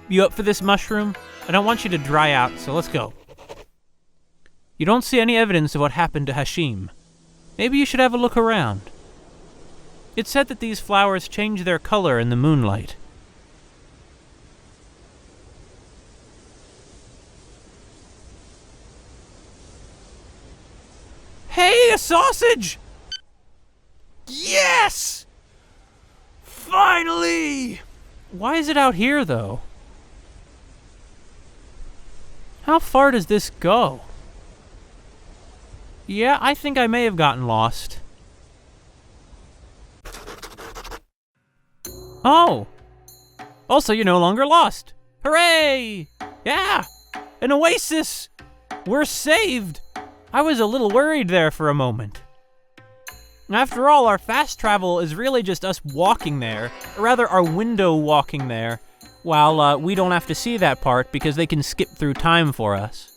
You up for this, mushroom? I don't want you to dry out, so let's go. You don't see any evidence of what happened to Hashim. Maybe you should have a look around. It's said that these flowers change their color in the moonlight. Hey, a sausage! Yes! Finally! Why is it out here, though? How far does this go? Yeah, I think I may have gotten lost. Oh! Also, you're no longer lost. Hooray! Yeah! An oasis! We're saved! I was a little worried there for a moment. After all, our fast travel is really just us walking there, or rather our window walking there, while we don't have to see that part because they can skip through time for us.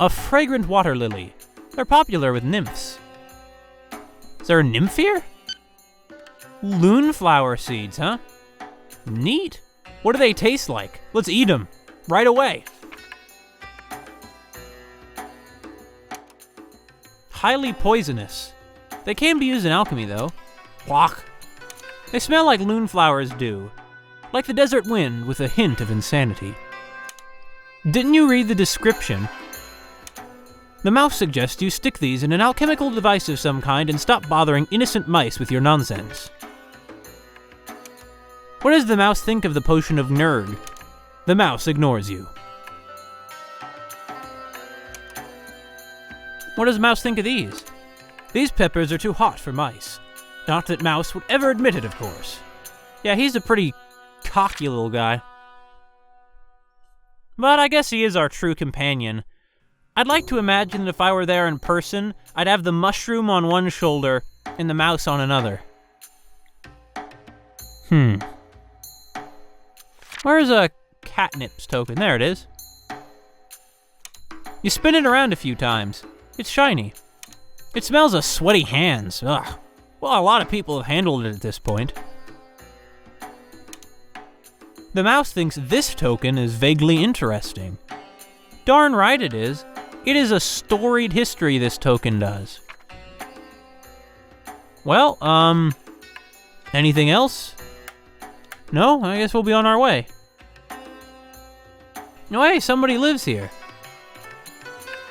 A fragrant water lily. They're popular with nymphs. Is there a nymph here? Loonflower seeds, huh? Neat. What do they taste like? Let's eat them. Right away. Highly poisonous. They can be used in alchemy, though. Quack. They smell like loonflowers do. Like the desert wind with a hint of insanity. Didn't you read the description? The mouse suggests you stick these in an alchemical device of some kind and stop bothering innocent mice with your nonsense. What does the mouse think of the potion of Nerd? The mouse ignores you. What does Mouse think of these? These peppers are too hot for mice. Not that Mouse would ever admit it, of course. Yeah, he's a pretty cocky little guy. But I guess he is our true companion. I'd like to imagine that if I were there in person, I'd have the mushroom on one shoulder and the mouse on another. Where's a catnip's token? There it is. You spin it around a few times. It's shiny. It smells of sweaty hands. Ugh. Well, a lot of people have handled it at this point. The mouse thinks this token is vaguely interesting. Darn right it is. It is a storied history, this token does. Well, anything else? No, I guess we'll be on our way. No, hey, somebody lives here.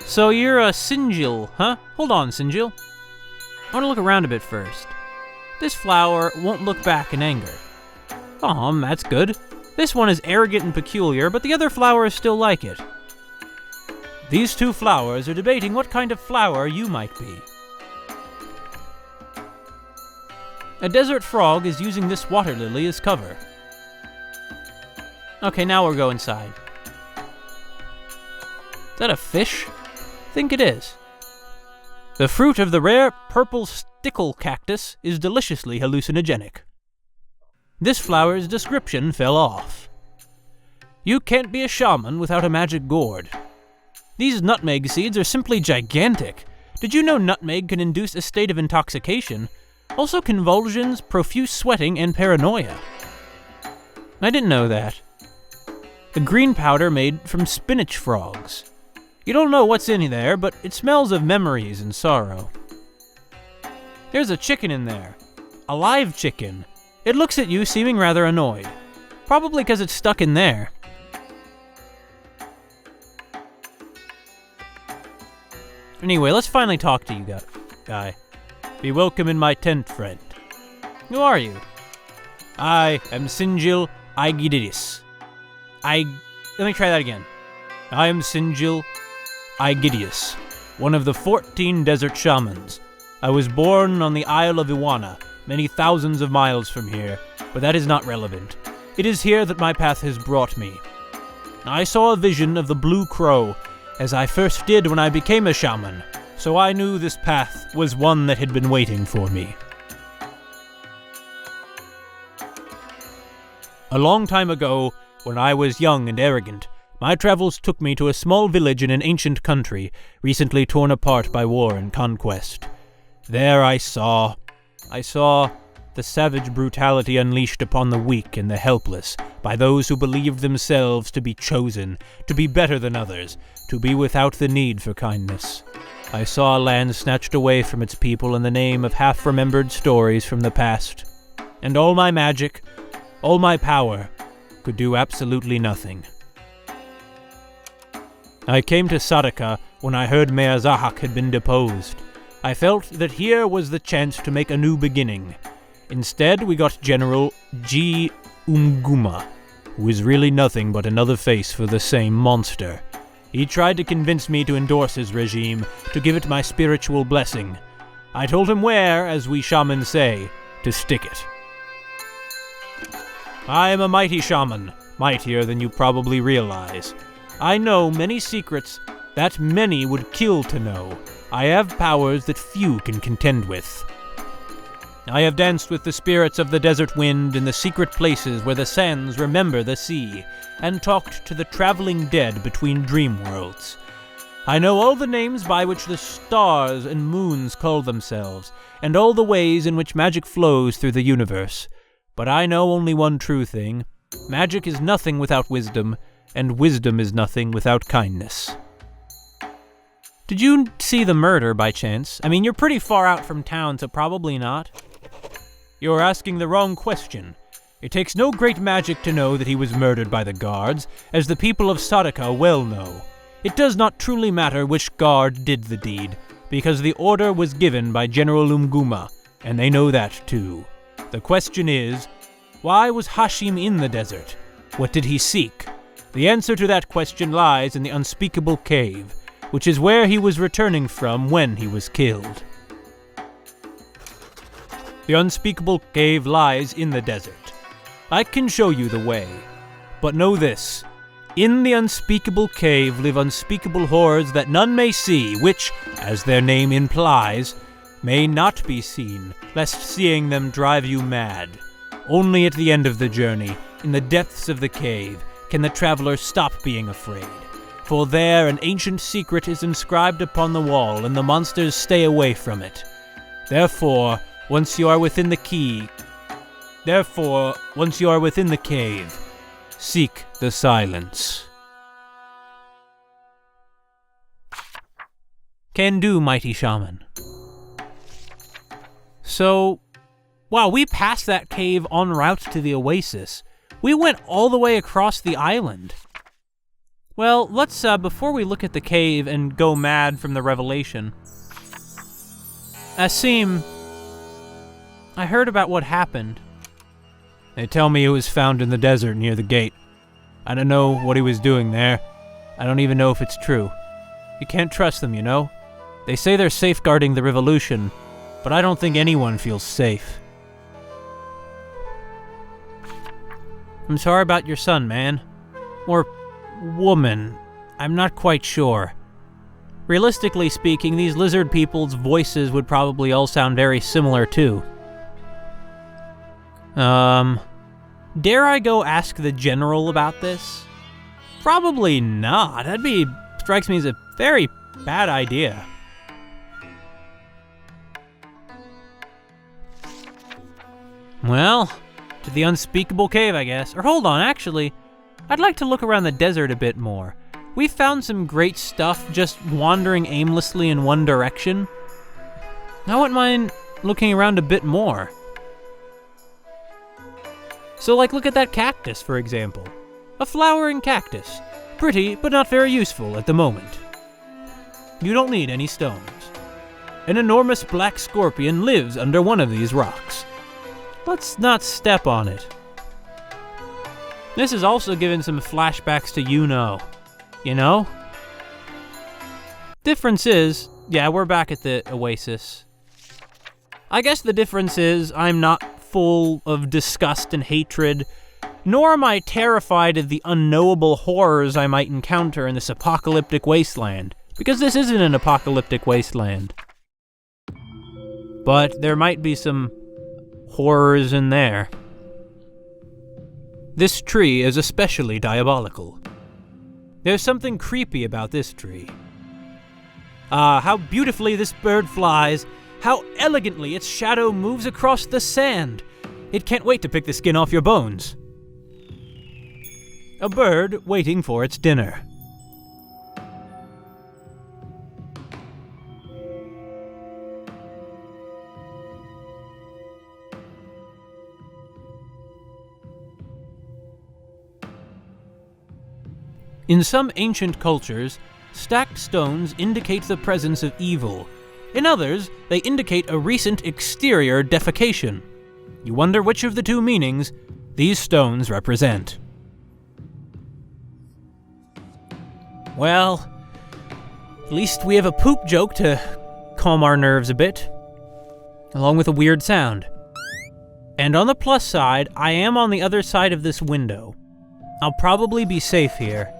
So you're a Sinjil, huh? Hold on, Sinjil. I want to look around a bit first. This flower won't look back in anger. That's good. This one is arrogant and peculiar, but the other flowers still like it. These two flowers are debating what kind of flower you might be. A desert frog is using this water lily as cover. Okay, now we'll go inside. Is that a fish? I think it is. The fruit of the rare purple stickle cactus is deliciously hallucinogenic. This flower's description fell off. You can't be a shaman without a magic gourd. These nutmeg seeds are simply gigantic. Did you know nutmeg can induce a state of intoxication? Also convulsions, profuse sweating, and paranoia. I didn't know that. The green powder made from spinach frogs. You don't know what's in there, but it smells of memories and sorrow. There's a chicken in there. A live chicken. It looks at you seeming rather annoyed. Probably because it's stuck in there. Anyway, let's finally talk to you guy. Be welcome in my tent, friend. Who are you? I am Sinjil Aegidis. Let me try that again. I am Sinjil Aegidius, one of the 14 desert shamans. I was born on the Isle of Iwana, many thousands of miles from here, but that is not relevant. It is here that my path has brought me. I saw a vision of the blue crow, as I first did when I became a shaman, so I knew this path was one that had been waiting for me. A long time ago, when I was young and arrogant, my travels took me to a small village in an ancient country, recently torn apart by war and conquest. There I saw the savage brutality unleashed upon the weak and the helpless by those who believed themselves to be chosen, to be better than others, to be without the need for kindness. I saw a land snatched away from its people in the name of half-remembered stories from the past. And all my magic, all my power, could do absolutely nothing. I came to Sadaka when I heard Mayor Zahak had been deposed. I felt that here was the chance to make a new beginning. Instead, we got General G. Umguma, who is really nothing but another face for the same monster. He tried to convince me to endorse his regime, to give it my spiritual blessing. I told him where, as we shamans say, to stick it. I am a mighty shaman, mightier than you probably realize. I know many secrets that many would kill to know. I have powers that few can contend with. I have danced with the spirits of the desert wind in the secret places where the sands remember the sea, and talked to the traveling dead between dream worlds. I know all the names by which the stars and moons call themselves, and all the ways in which magic flows through the universe. But I know only one true thing. Magic is nothing without wisdom, and wisdom is nothing without kindness. Did you see the murder by chance? I mean, you're pretty far out from town, so probably not. You're asking the wrong question. It takes no great magic to know that he was murdered by the guards, as the people of Sadaka well know. It does not truly matter which guard did the deed, because the order was given by General Umguma, and they know that too. The question is, why was Hashim in the desert? What did he seek? The answer to that question lies in the unspeakable cave, which is where he was returning from when he was killed. The unspeakable cave lies in the desert. I can show you the way, but know this. In the unspeakable cave live unspeakable horrors that none may see, which, as their name implies, may not be seen, lest seeing them drive you mad. Only at the end of the journey, in the depths of the cave, can the traveler stop being afraid. For there an ancient secret is inscribed upon the wall, and the monsters stay away from it. Therefore, once you are within the cave, seek the silence. Can do, mighty shaman. So, wow, we passed that cave en route to the oasis. We went all the way across the island. Well, let's, before we look at the cave and go mad from the revelation, Asim, I heard about what happened. They tell me he was found in the desert near the gate. I don't know what he was doing there. I don't even know if it's true. You can't trust them, you know? They say they're safeguarding the revolution, but I don't think anyone feels safe. I'm sorry about your son, man. Or woman. I'm not quite sure. Realistically speaking, these lizard people's voices would probably all sound very similar too. Dare I go ask the general about this? Probably not. Strikes me as a very bad idea. Well, to the unspeakable cave, I guess. Or hold on, actually, I'd like to look around the desert a bit more. We found some great stuff just wandering aimlessly in one direction. I wouldn't mind looking around a bit more. So, look at that cactus, for example. A flowering cactus. Pretty, but not very useful at the moment. You don't need any stones. An enormous black scorpion lives under one of these rocks. Let's not step on it. This is also giving some flashbacks to You know? Difference is, yeah, we're back at the oasis. I guess the difference is I'm not full of disgust and hatred, nor am I terrified of the unknowable horrors I might encounter in this apocalyptic wasteland, because this isn't an apocalyptic wasteland. But there might be some horrors in there. This tree is especially diabolical. There's something creepy about this tree. How beautifully this bird flies, How elegantly its shadow moves across the sand! It can't wait to pick the skin off your bones. A bird waiting for its dinner. In some ancient cultures, stacked stones indicate the presence of evil. In others, they indicate a recent exterior defecation. You wonder which of the two meanings these stones represent. Well, at least we have a poop joke to calm our nerves a bit, along with a weird sound. And on the plus side, I am on the other side of this window. I'll probably be safe here.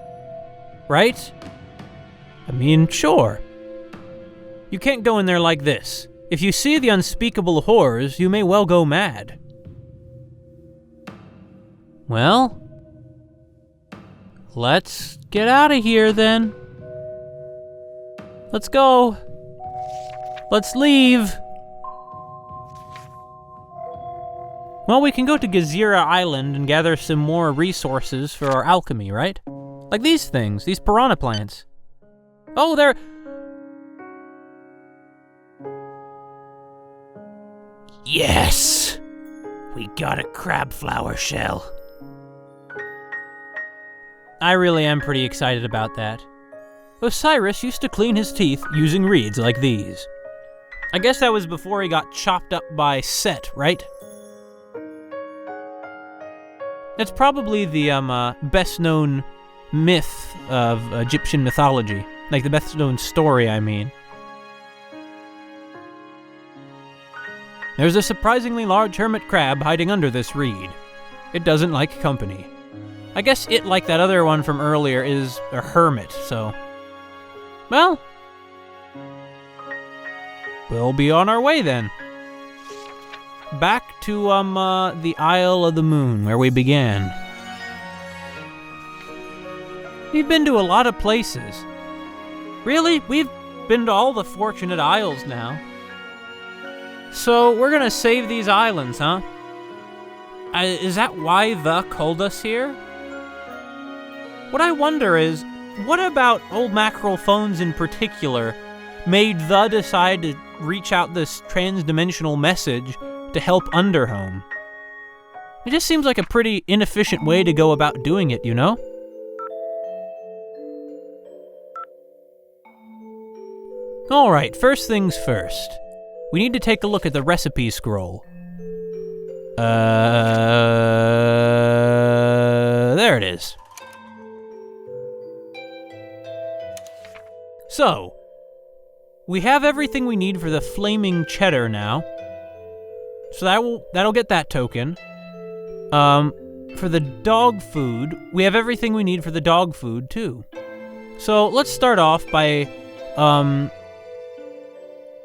Right? I mean, sure. You can't go in there like this. If you see the unspeakable horrors, you may well go mad. Well, let's get out of here then. Let's go. Let's leave. Well, we can go to Gezira Island and gather some more resources for our alchemy, right? Like these things, these piranha plants. Oh, they're... Yes! We got a crab flower shell. I really am pretty excited about that. Osiris used to clean his teeth using reeds like these. I guess that was before he got chopped up by Set, right? That's probably the best-known myth of Egyptian mythology. Like the best-known story, I mean. There's a surprisingly large hermit crab hiding under this reed. It doesn't like company. I guess it, like that other one from earlier, is a hermit, so... Well... we'll be on our way then. Back to, the Isle of the Moon, where we began. We've been to a lot of places. Really? We've been to all the Fortunate Isles now. So, we're gonna save these islands, huh? Is that why the called us here? What I wonder is, what about old mackerel phones in particular made the decide to reach out this trans-dimensional message to help Underhome? It just seems like a pretty inefficient way to go about doing it, you know? Alright, first things first. We need to take a look at the recipe scroll. There it is. So, we have everything we need for the flaming cheddar now. So that'll get that token. For the dog food, we have everything we need for the dog food too. So let's start off by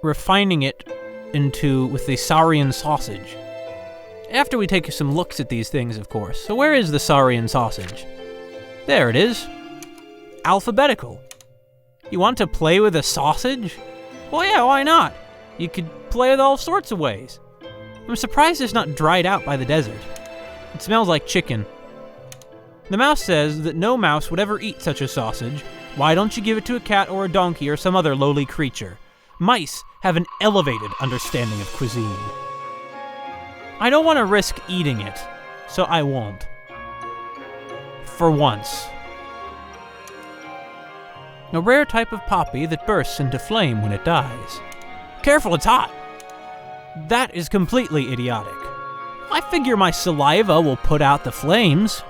refining it with the saurian sausage. After we take some looks at these things, of course. So where is the saurian sausage? There it is. Alphabetical. You want to play with a sausage? Well, yeah, why not? You could play with all sorts of ways. I'm surprised it's not dried out by the desert. It smells like chicken. The mouse says that no mouse would ever eat such a sausage. Why don't you give it to a cat or a donkey or some other lowly creature? Mice have an elevated understanding of cuisine. I don't want to risk eating it, so I won't. For once. A rare type of poppy that bursts into flame when it dies. Careful, it's hot! That is completely idiotic. I figure my saliva will put out the flames.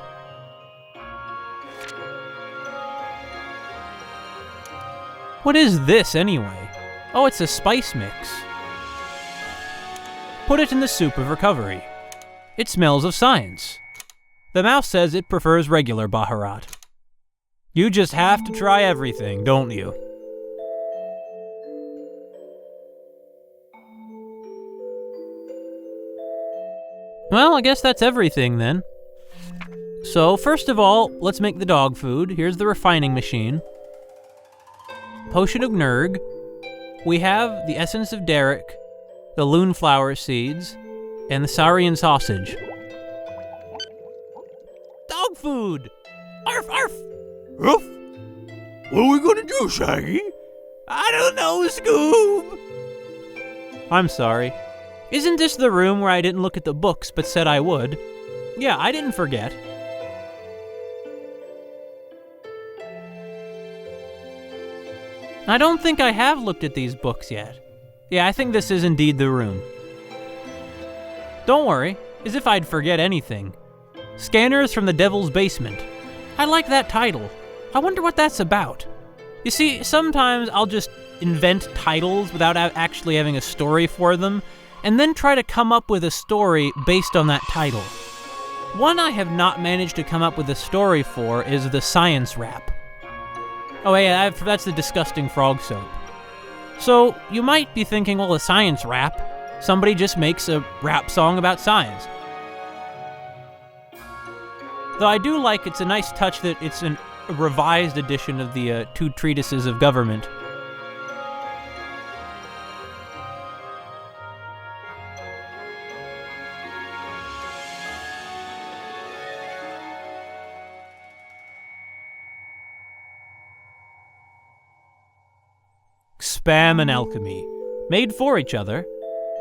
What is this, anyway? Oh, it's a spice mix. Put it in the soup of recovery. It smells of science. The mouse says it prefers regular Baharat. You just have to try everything, don't you? Well, I guess that's everything then. So, first of all, let's make the dog food. Here's the refining machine. Potion of Nerg. We have the Essence of Derek, the loonflower seeds, and the saurian sausage. Dog food! Arf, arf! Ruff? What are we gonna do, Shaggy? I don't know, Scoob! I'm sorry. Isn't this the room where I didn't look at the books but said I would? Yeah, I didn't forget. I don't think I have looked at these books yet. Yeah, I think this is indeed the room. Don't worry, as if I'd forget anything. Scanners from the Devil's Basement. I like that title. I wonder what that's about. You see, sometimes I'll just invent titles without actually having a story for them, and then try to come up with a story based on that title. One I have not managed to come up with a story for is the science rap. Oh yeah, that's the disgusting frog soap. So, you might be thinking, well, a science rap, somebody just makes a rap song about science. Though I do like it's a nice touch that it's a revised edition of the Two Treatises of Government. Spam and alchemy. Made for each other.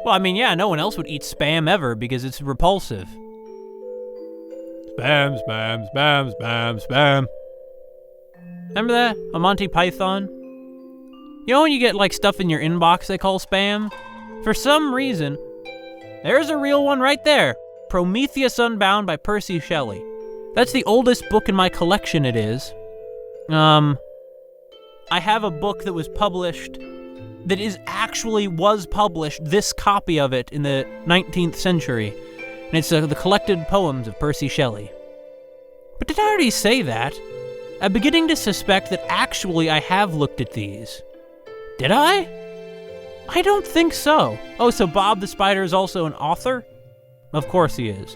Well, I mean, yeah, no one else would eat spam ever because it's repulsive. Spam, spam, spam, spam, spam. Remember that? A Monty Python? You know when you get, like, stuff in your inbox they call spam? For some reason, there's a real one right there. Prometheus Unbound by Percy Shelley. That's the oldest book in my collection, it is. I have a book that was published, was published, this copy of it, in the 19th century. And it's the collected poems of Percy Shelley. But did I already say that? I'm beginning to suspect that actually I have looked at these. Did I? I don't think so. Oh, so Bob the Spider is also an author? Of course he is.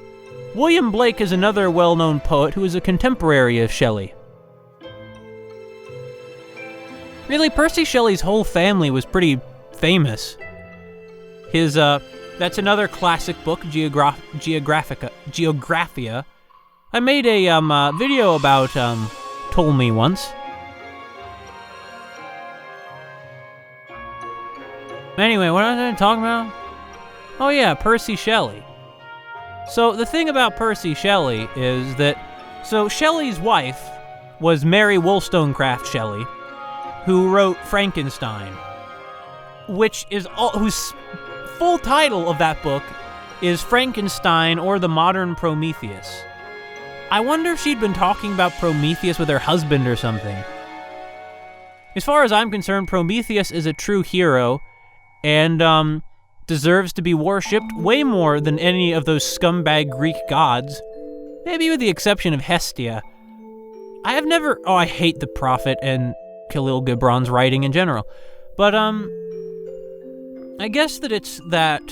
William Blake is another well-known poet who is a contemporary of Shelley. Really, Percy Shelley's whole family was pretty famous. That's another classic book, Geographia. I made a video about Ptolemy once. Anyway, what was I talking about? Oh yeah, Percy Shelley. So the thing about Percy Shelley is that, Shelley's wife was Mary Wollstonecraft Shelley, who wrote Frankenstein, whose full title of that book is Frankenstein or the Modern Prometheus. I wonder if she'd been talking about Prometheus with her husband or something. As far as I'm concerned, Prometheus is a true hero and deserves to be worshipped way more than any of those scumbag Greek gods, maybe with the exception of Hestia. I hate the Prophet and Khalil Gibran's writing in general. But, I guess that it's that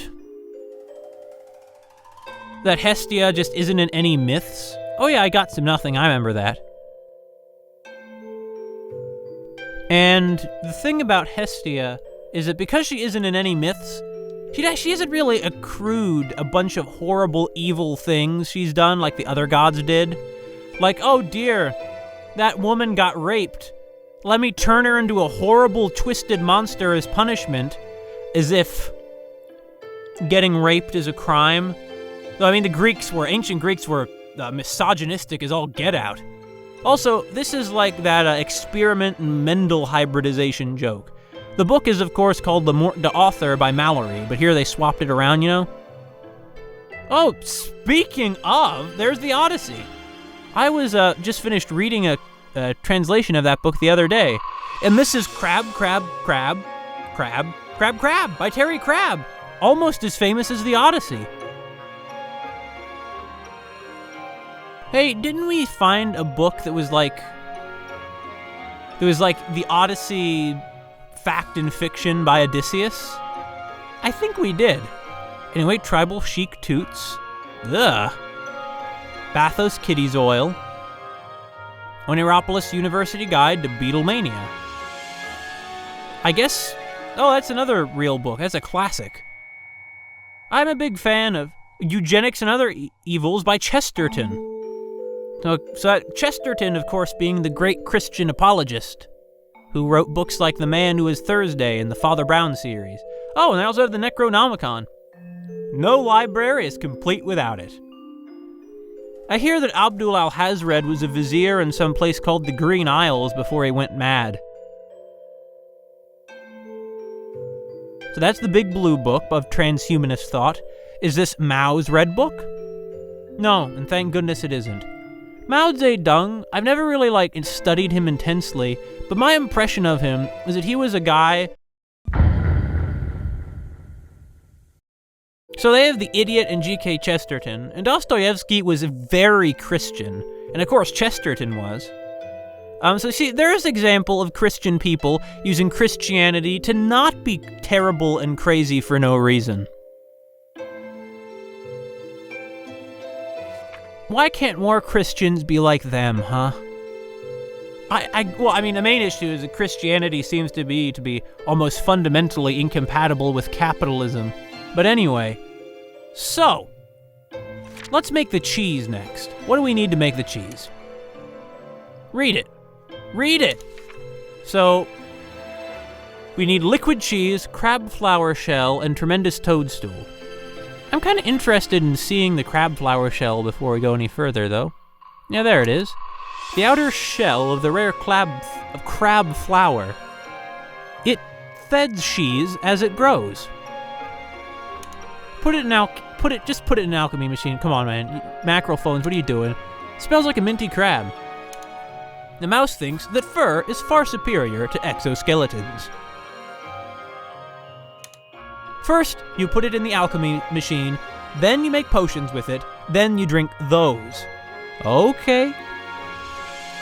Hestia just isn't in any myths. Oh yeah, I got some nothing, I remember that. And the thing about Hestia is that because she isn't in any myths, she hasn't really accrued a bunch of horrible, evil things she's done like the other gods did. Like, oh dear, that woman got raped. Let me turn her into a horrible, twisted monster as punishment, as if getting raped is a crime. I mean, ancient Greeks were misogynistic as all get out. Also, this is like that experiment in Mendel hybridization joke. The book is, of course, called The Author by Mallory, but here they swapped it around, you know? Oh, speaking of, there's the Odyssey. I was just finished reading a translation of that book the other day, and this is Crab by Terry Crab, almost as famous as the Odyssey. Hey, didn't we find a book that was like the Odyssey fact and fiction by Odysseus? I think we did. Anyway, Tribal Chic Toots. Ugh. Bathos Kitty's Oil. Oniropolis University Guide to Beatlemania. I guess... Oh, that's another real book. That's a classic. I'm a big fan of Eugenics and Other Evils by Chesterton. So Chesterton, of course, being the great Christian apologist who wrote books like The Man Who Is Thursday and the Father Brown series. Oh, and they also have the Necronomicon. No library is complete without it. I hear that Abdul al-Hazred was a vizier in some place called the Green Isles before he went mad. So that's the big blue book of transhumanist thought. Is this Mao's red book? No, and thank goodness it isn't. Mao Zedong, I've never really, studied him intensely, but my impression of him is that he was a guy... So they have the idiot and G.K. Chesterton, and Dostoevsky was very Christian, and of course Chesterton was. So see, there's an example of Christian people using Christianity to not be terrible and crazy for no reason. Why can't more Christians be like them, huh? The main issue is that Christianity seems to be almost fundamentally incompatible with capitalism. But anyway, so, let's make the cheese next. What do we need to make the cheese? Read it. Read it! So, we need liquid cheese, crab flower shell, and tremendous toadstool. I'm kind of interested in seeing the crab flower shell before we go any further, though. Yeah, there it is. The outer shell of the rare crab flower. It feds cheese as it grows. Put it in an alchemy machine. Come on, man. Macro phones, what are you doing? Smells like a minty crab. The mouse thinks that fur is far superior to exoskeletons. First, you put it in the alchemy machine, then you make potions with it, then you drink those. Okay.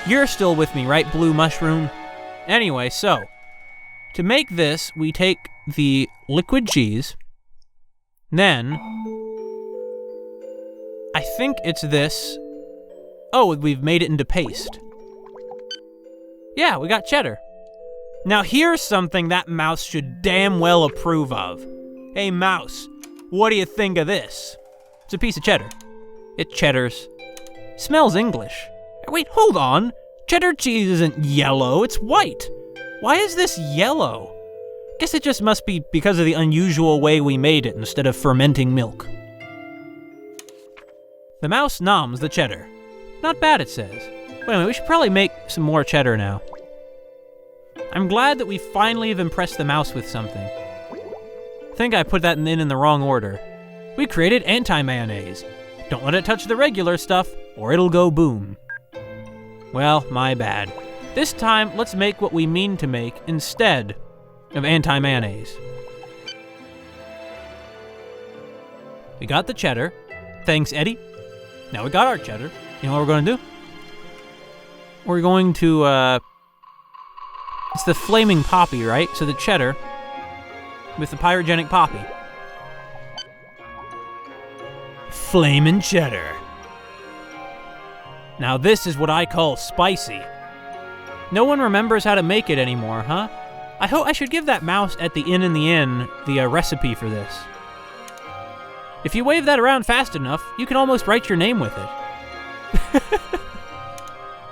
You're still with me, right, Blue Mushroom? Anyway, so, to make this, we take the liquid cheese, then, I think it's this. Oh, we've made it into paste. Yeah, we got cheddar. Now here's something that mouse should damn well approve of. Hey mouse, what do you think of this? It's a piece of cheddar. It cheddars. Smells English. Wait, hold on. Cheddar cheese isn't yellow, it's white. Why is this yellow? Guess it just must be because of the unusual way we made it instead of fermenting milk. The mouse noms the cheddar. Not bad, it says. Wait a minute, we should probably make some more cheddar now. I'm glad that we finally have impressed the mouse with something. I think I put that in the wrong order. We created anti-mayonnaise. Don't let it touch the regular stuff, or it'll go boom. Well, my bad. This time, let's make what we mean to make instead of anti-mayonnaise. We got the cheddar. Thanks, Eddie. Now we got our cheddar. You know what we're going to do? We're going to, it's the flaming poppy, right? So the cheddar with the pyrogenic poppy. Flamin' cheddar. Now this is what I call spicy. No one remembers how to make it anymore, huh? I should give that mouse at the inn the recipe for this. If you wave that around fast enough, you can almost write your name with it.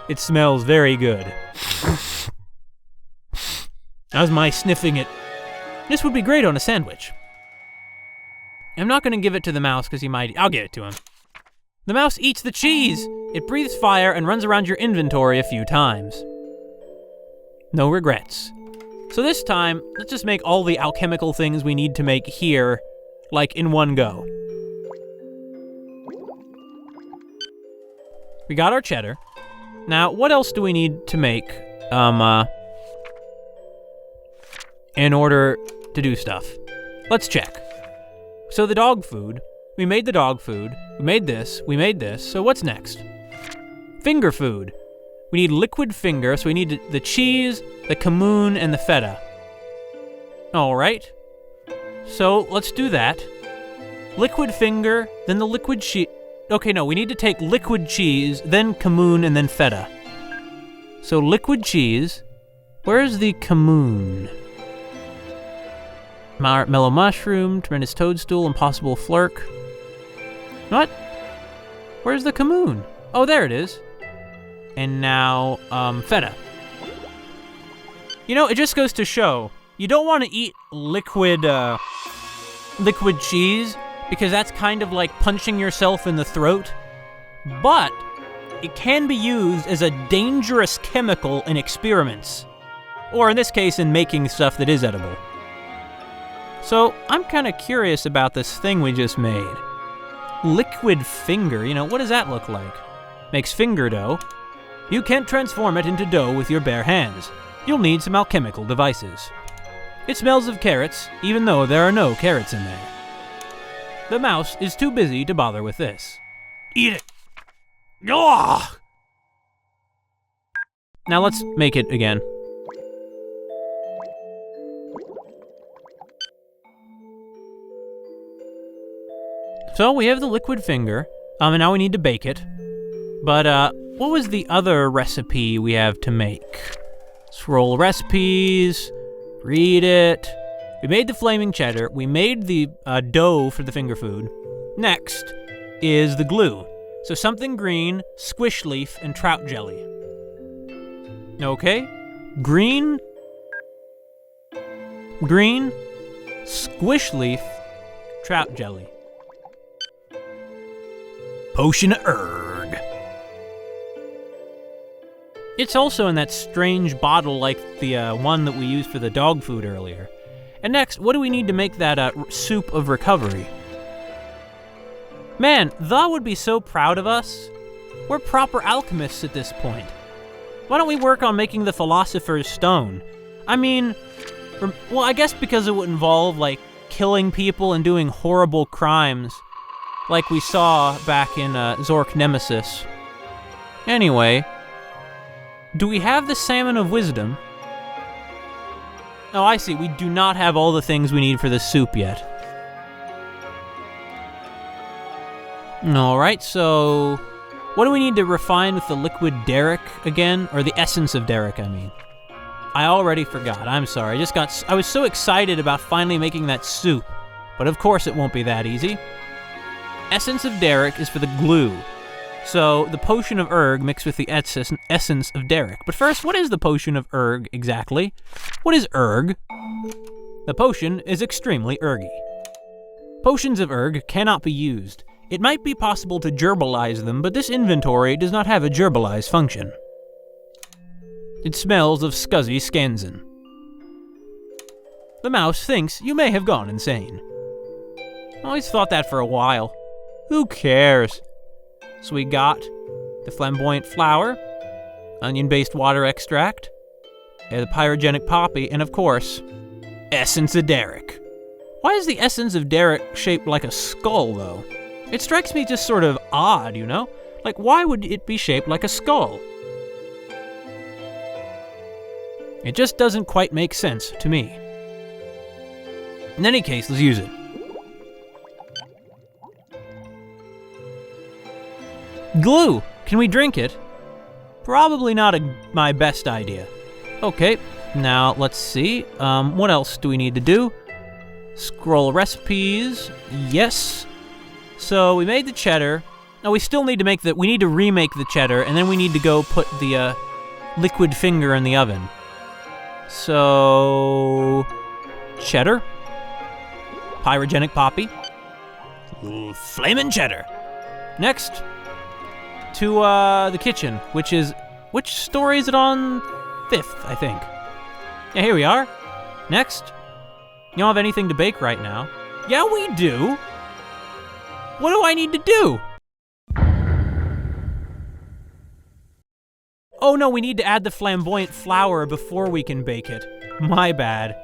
It smells very good. That was my sniffing it. This would be great on a sandwich. I'm not going to give it to the mouse because I'll give it to him. The mouse eats the cheese. It breathes fire and runs around your inventory a few times. No regrets. So this time, let's just make all the alchemical things we need to make here, in one go. We got our cheddar. Now, what else do we need to make, in order to do stuff? Let's check. So the dog food, we made the dog food, we made this, so what's next? Finger food. We need liquid finger, so we need the cheese, the kamun, and the feta. All right. So let's do that. Liquid finger, then the liquid cheese. Okay, no, we need to take liquid cheese, then kamun, and then feta. So liquid cheese. Where's the kamun? Mellow mushroom, tremendous toadstool, impossible flirk. What? Where's the Kamoon? Oh, there it is. And now, feta. You know, it just goes to show, you don't want to eat liquid cheese, because that's kind of like punching yourself in the throat. But it can be used as a dangerous chemical in experiments. Or in this case, in making stuff that is edible. So, I'm kind of curious about this thing we just made. Liquid finger, you know, what does that look like? Makes finger dough. You can't transform it into dough with your bare hands. You'll need some alchemical devices. It smells of carrots, even though there are no carrots in there. The mouse is too busy to bother with this. Eat it! Ugh! Now let's make it again. So we have the liquid finger, and now we need to bake it. But what was the other recipe we have to make? Scroll recipes, read it. We made the flaming cheddar, we made the dough for the finger food. Next is the glue. So something green, squish leaf, and trout jelly. Okay, green, squish leaf, trout jelly. Potion of Erg. It's also in that strange bottle like the one that we used for the dog food earlier. And next, what do we need to make that soup of recovery? Man, Tha would be so proud of us. We're proper alchemists at this point. Why don't we work on making the Philosopher's Stone? I mean, well, I guess because it would involve, like, killing people and doing horrible crimes, like we saw back in Zork Nemesis. Anyway, do we have the Salmon of Wisdom? Oh, I see, we do not have all the things we need for this soup yet. Alright, so what do we need to refine with the liquid Derrick again? Or the essence of Derrick, I mean. I already forgot, I'm sorry. I was so excited about finally making that soup. But of course it won't be that easy. Essence of Derrick is for the glue. So the Potion of Erg mixed with the essence of Derrick. But first, what is the Potion of Erg exactly? What is Erg? The potion is extremely ergy. Potions of Erg cannot be used. It might be possible to gerbalize them, but this inventory does not have a gerbalize function. It smells of scuzzy scansin. The mouse thinks you may have gone insane. I always thought that for a while. Who cares? So we got the flamboyant flower, onion-based water extract, the pyrogenic poppy, and of course, essence of Derrick. Why is the essence of Derrick shaped like a skull, though? It strikes me just sort of odd, you know? Like, why would it be shaped like a skull? It just doesn't quite make sense to me. In any case, let's use it. Glue! Can we drink it? Probably not my best idea. Okay, now let's see. What else do we need to do? Scroll recipes. Yes. So we made the cheddar. Now we still need to we need to remake the cheddar, and then we need to go put the liquid finger in the oven. So cheddar, pyrogenic poppy, flamin' cheddar. Next, to the kitchen, which story is it on? 5th, I think. Yeah, here we are. Next, you don't have anything to bake right now. Yeah, we do. What do I need to do? Oh no, we need to add the flamboyant flower before we can bake it. My bad.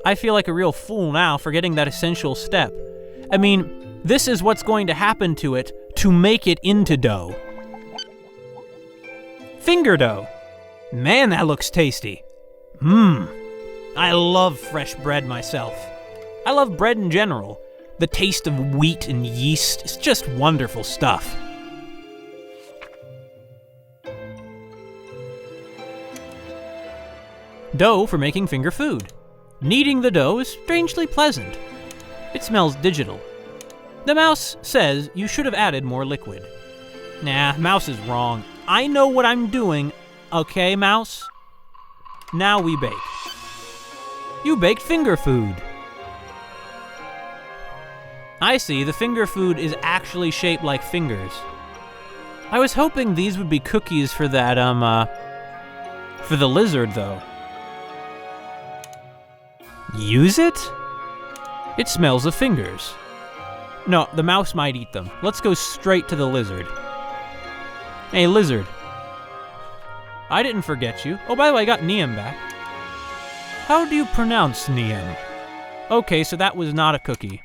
I feel like a real fool now forgetting that essential step. I mean, this is what's going to happen to it to make it into dough. Finger dough. Man, that looks tasty. I love fresh bread myself. I love bread in general. The taste of wheat and yeast is just wonderful stuff. Dough for making finger food. Kneading the dough is strangely pleasant. It smells digital. The mouse says you should have added more liquid. Nah, mouse is wrong. I know what I'm doing. Okay, mouse? Now we bake. You baked finger food. I see, the finger food is actually shaped like fingers. I was hoping these would be cookies for that, for the lizard, though. Use it? It smells of fingers. No, the mouse might eat them. Let's go straight to the lizard. Hey, lizard. I didn't forget you. Oh, by the way, I got Niam back. How do you pronounce Niam? Okay, so that was not a cookie.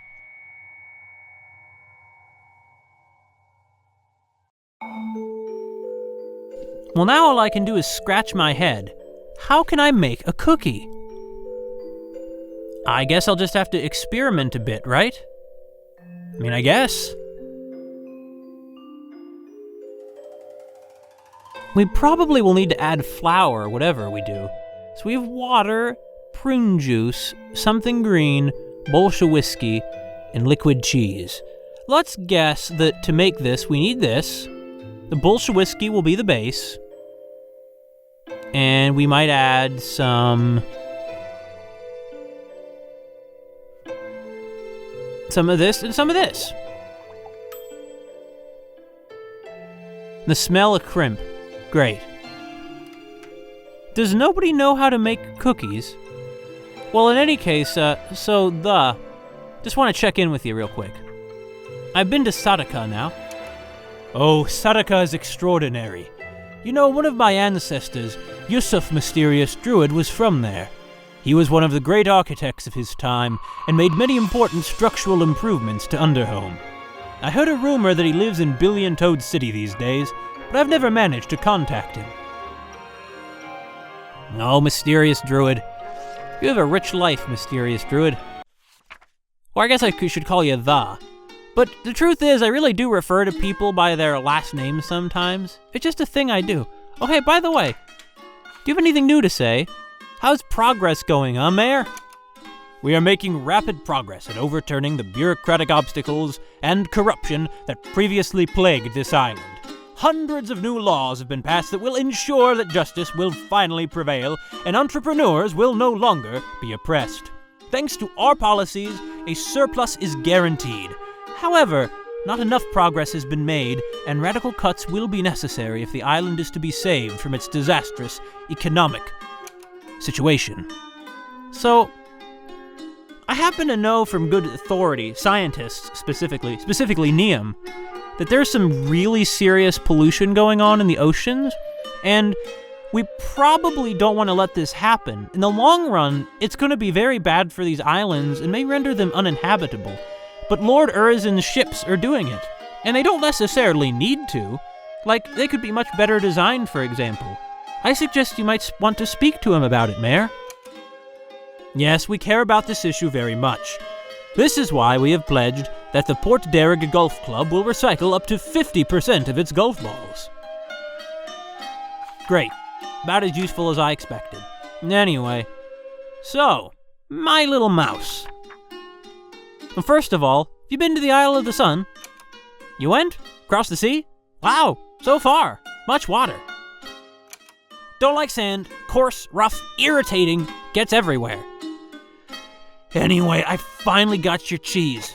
Well, now all I can do is scratch my head. How can I make a cookie? I guess I'll just have to experiment a bit, right? I mean, I guess. We probably will need to add flour, whatever we do. So we have water, prune juice, something green, Bolsha whiskey, and liquid cheese. Let's guess that to make this, we need this. The Bolsha whiskey will be the base. And we might add some of this and some of this. The smell of crimp. Great. Does nobody know how to make cookies? Well, in any case, just want to check in with you real quick. I've been to Sadaka now. Oh, Sadaka is extraordinary. You know, one of my ancestors, Yusuf Mysterious Druid, was from there. He was one of the great architects of his time and made many important structural improvements to Underhome. I heard a rumor that he lives in Billion Toad City these days, but I've never managed to contact him. Oh, Mysterious Druid. You have a rich life, Mysterious Druid. Or I guess I should call you the. But the truth is, I really do refer to people by their last names sometimes. It's just a thing I do. Oh, hey, by the way, do you have anything new to say? How's progress going, Mayor? We are making rapid progress in overturning the bureaucratic obstacles and corruption that previously plagued this island. Hundreds of new laws have been passed that will ensure that justice will finally prevail and entrepreneurs will no longer be oppressed. Thanks to our policies, a surplus is guaranteed. However, not enough progress has been made, and radical cuts will be necessary if the island is to be saved from its disastrous economic situation. So, I happen to know from good authority, scientists specifically Niam, that there's some really serious pollution going on in the oceans, and we probably don't want to let this happen. In the long run, it's going to be very bad for these islands and may render them uninhabitable. But Lord Urizen's ships are doing it, and they don't necessarily need to. Like, they could be much better designed, for example. I suggest you might want to speak to him about it, Mayor. Yes, we care about this issue very much. This is why we have pledged that the Port Derrig Golf Club will recycle up to 50% of its golf balls. Great. About as useful as I expected. Anyway, so, my little mouse. Well, first of all, have you been to the Isle of the Sun? You went? Across the sea? Wow, so far. Much water. Don't like sand. Coarse, rough, irritating, gets everywhere. Anyway, I finally got your cheese.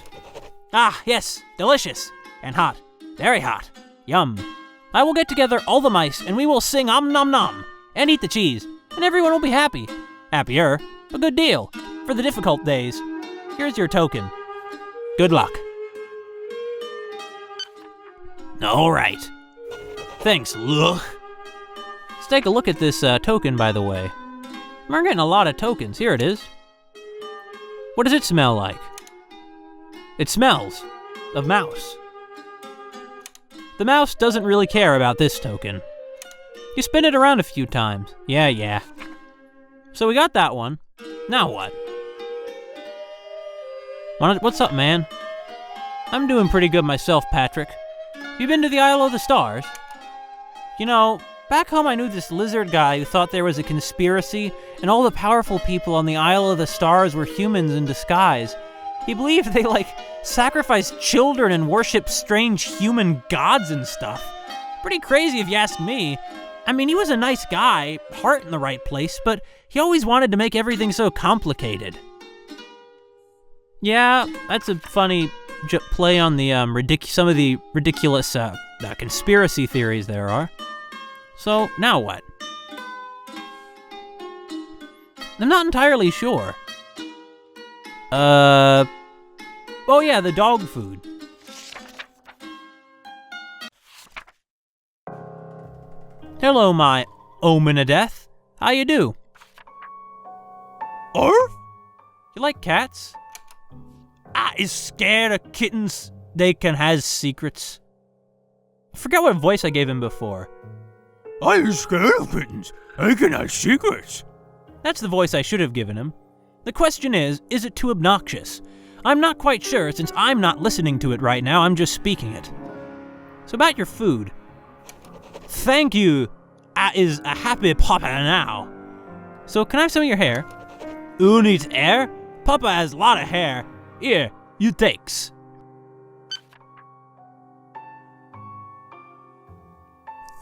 Ah, yes, delicious. And hot. Very hot. Yum. I will get together all the mice, and we will sing om nom nom, and eat the cheese, and everyone will be happy. Happier. A good deal. For the difficult days. Here's your token. Good luck. All right. Thanks, Luch. Let's take a look at this token, by the way. We're getting a lot of tokens. Here it is. What does it smell like? It smells of mouse. The mouse doesn't really care about this token. You spin it around a few times. Yeah. So we got that one. Now what? What's up, man? I'm doing pretty good myself, Patrick. You been to the Isle of the Stars? You know, Back home I knew this lizard guy who thought there was a conspiracy and all the powerful people on the Isle of the Stars were humans in disguise. He believed they, sacrificed children and worshiped strange human gods and stuff. Pretty crazy if you ask me. I mean, he was a nice guy, heart in the right place, but he always wanted to make everything so complicated. Yeah, that's a funny play on the some of the ridiculous conspiracy theories there are. So, now what? I'm not entirely sure. Oh yeah, the dog food. Hello, my omen of death. How you do? Arf? You like cats? I is scared of kittens. They can has secrets. I forgot what voice I gave him before. I is scared of kittens. They can have secrets. That's the voice I should have given him. The question is it too obnoxious? I'm not quite sure, since I'm not listening to it right now, I'm just speaking it. So about your food. Thank you. I is a happy papa now. So can I have some of your hair? Who needs hair? Papa has a lot of hair. Here, you takes.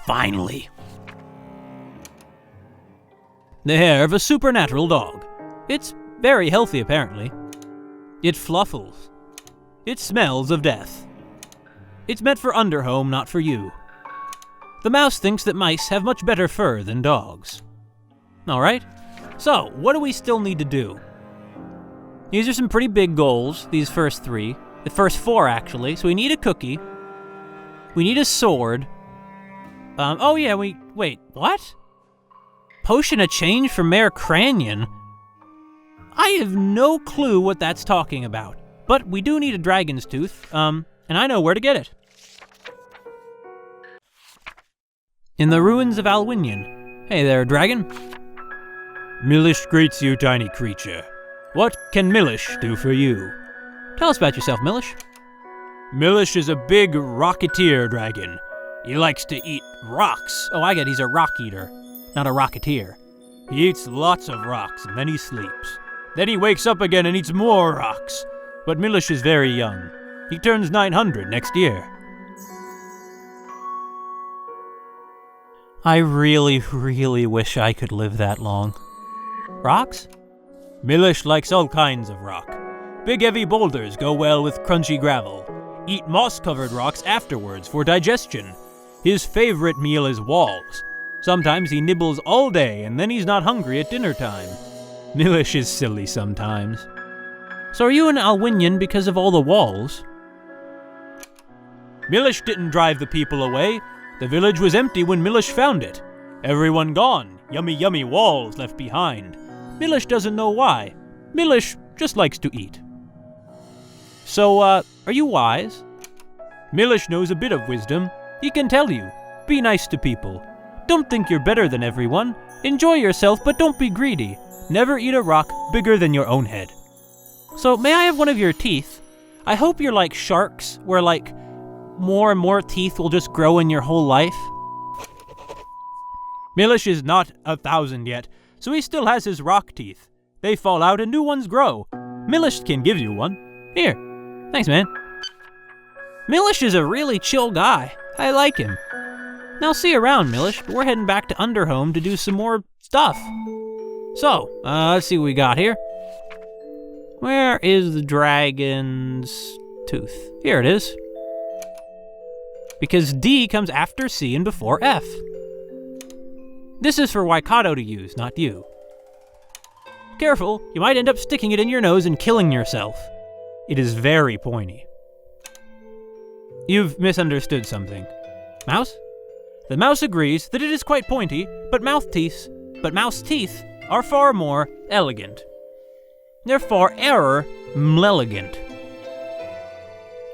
Finally. The hair of a supernatural dog. It's very healthy, apparently. It fluffles. It smells of death. It's meant for underhome, not for you. The mouse thinks that mice have much better fur than dogs. Alright, so what do we still need to do? These are some pretty big goals, these first 3. The first 4, actually. So we need a cookie. We need a sword. Wait, what? Potion of change for Mayor Cranion? I have no clue what that's talking about. But we do need a dragon's tooth, and I know where to get it. In the ruins of Alwinion. Hey there, dragon. Milish greets you, tiny creature. What can Milish do for you? Tell us about yourself, Milish. Milish is a big rocketeer dragon. He likes to eat rocks. Oh, I get he's a rock eater, not a rocketeer. He eats lots of rocks, and then he sleeps. Then he wakes up again and eats more rocks. But Milish is very young. He turns 900 next year. I really, really wish I could live that long. Rocks? Milish likes all kinds of rock. Big heavy boulders go well with crunchy gravel. Eat moss-covered rocks afterwards for digestion. His favorite meal is walls. Sometimes he nibbles all day and then he's not hungry at dinner time. Milish is silly sometimes. So are you an Alwinion because of all the walls? Milish didn't drive the people away. The village was empty when Milish found it. Everyone gone. Yummy, yummy walls left behind. Milish doesn't know why. Milish just likes to eat. So, are you wise? Milish knows a bit of wisdom. He can tell you. Be nice to people. Don't think you're better than everyone. Enjoy yourself, but don't be greedy. Never eat a rock bigger than your own head. So, may I have one of your teeth? I hope you're like sharks, where more and more teeth will just grow in your whole life. Milish is not 1,000 yet, so he still has his rock teeth. They fall out and new ones grow. Milish can give you one. Here. Thanks, man. Milish is a really chill guy. I like him. Now see you around, Milish, but we're heading back to Underhome to do some more stuff. So, let's see what we got here. Where is the dragon's tooth? Here it is. Because D comes after C and before F. This is for Waikato to use, not you. Careful, you might end up sticking it in your nose and killing yourself. It is very pointy. You've misunderstood something. Mouse? The mouse agrees that it is quite pointy, but mouse teeth are far more elegant. They're far elegant.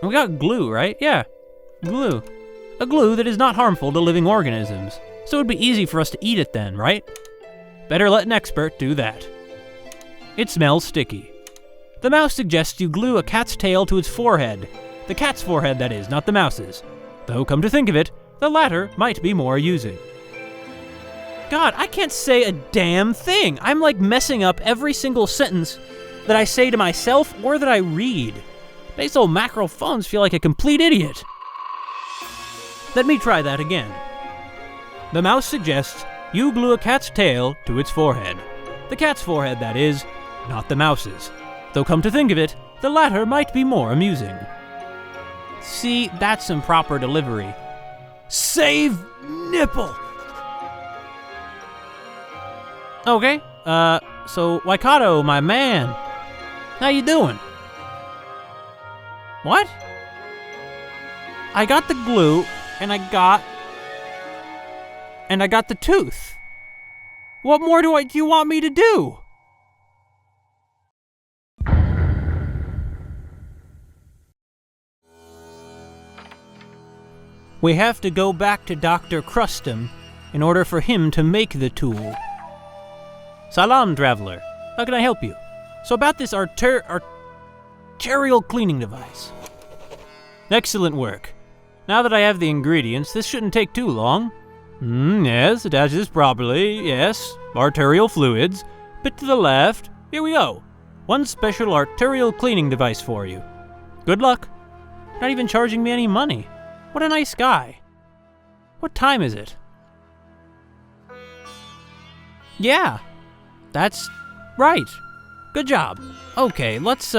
We got glue, right? Yeah, glue. A glue that is not harmful to living organisms. So it'd be easy for us to eat it then, right? Better let an expert do that. It smells sticky. The mouse suggests you glue a cat's tail to its forehead. The cat's forehead, that is, not the mouse's. Though, come to think of it, the latter might be more amusing. God, I can't say a damn thing. I'm like messing up every single sentence that I say to myself or that I read. These old macro phones feel like a complete idiot. Let me try that again. The mouse suggests you glue a cat's tail to its forehead. The cat's forehead, that is, not the mouse's. Though come to think of it, the latter might be more amusing. See, that's some proper delivery. Save nipple! Okay, so Waikato, my man, how you doing? What? I got the glue, and I got the tooth. What more do you want me to do? We have to go back to Dr. Crustum in order for him to make the tool. Salam, traveler. How can I help you? So about this arterial cleaning device. Excellent work. Now that I have the ingredients, this shouldn't take too long. Yes, attaches properly, yes. Arterial fluids. Bit to the left. Here we go. One special arterial cleaning device for you. Good luck. Not even charging me any money. What a nice guy. What time is it? Yeah, that's right. Good job. Okay, let's,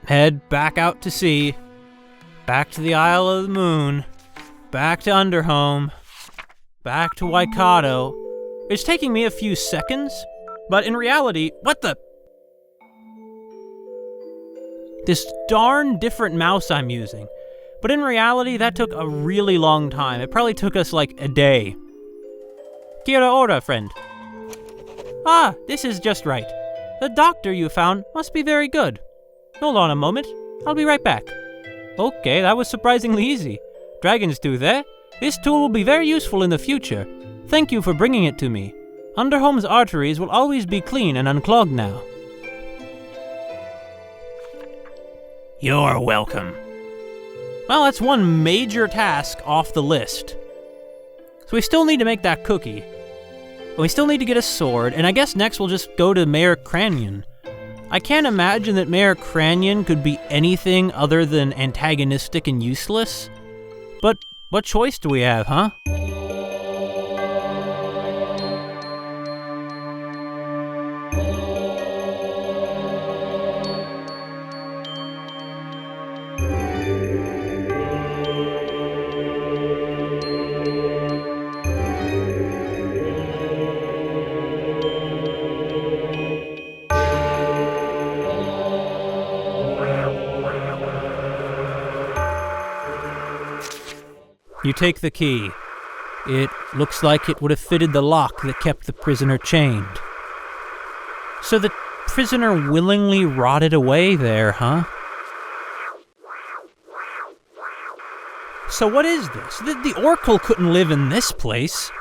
head back out to sea. Back to the Isle of the Moon. Back to Underhome. Back to Waikato. It's taking me a few seconds, but in reality, what the? This darn different mouse I'm using. But in reality, that took a really long time. It probably took us like a day. Kia ora, friend. Ah, this is just right. The doctor you found must be very good. Hold on a moment. I'll be right back. Okay, that was surprisingly easy. Dragon's tooth, eh? This tool will be very useful in the future. Thank you for bringing it to me. Underhome's arteries will always be clean and unclogged now. You're welcome. Well, that's one major task off the list. So we still need to make that cookie. We still need to get a sword, and I guess next we'll just go to Mayor Cranion. I can't imagine that Mayor Cranion could be anything other than antagonistic and useless. But what choice do we have, huh? You take the key. It looks like it would have fitted the lock that kept the prisoner chained. So the prisoner willingly rotted away there, huh? So what is this? The Oracle couldn't live in this place.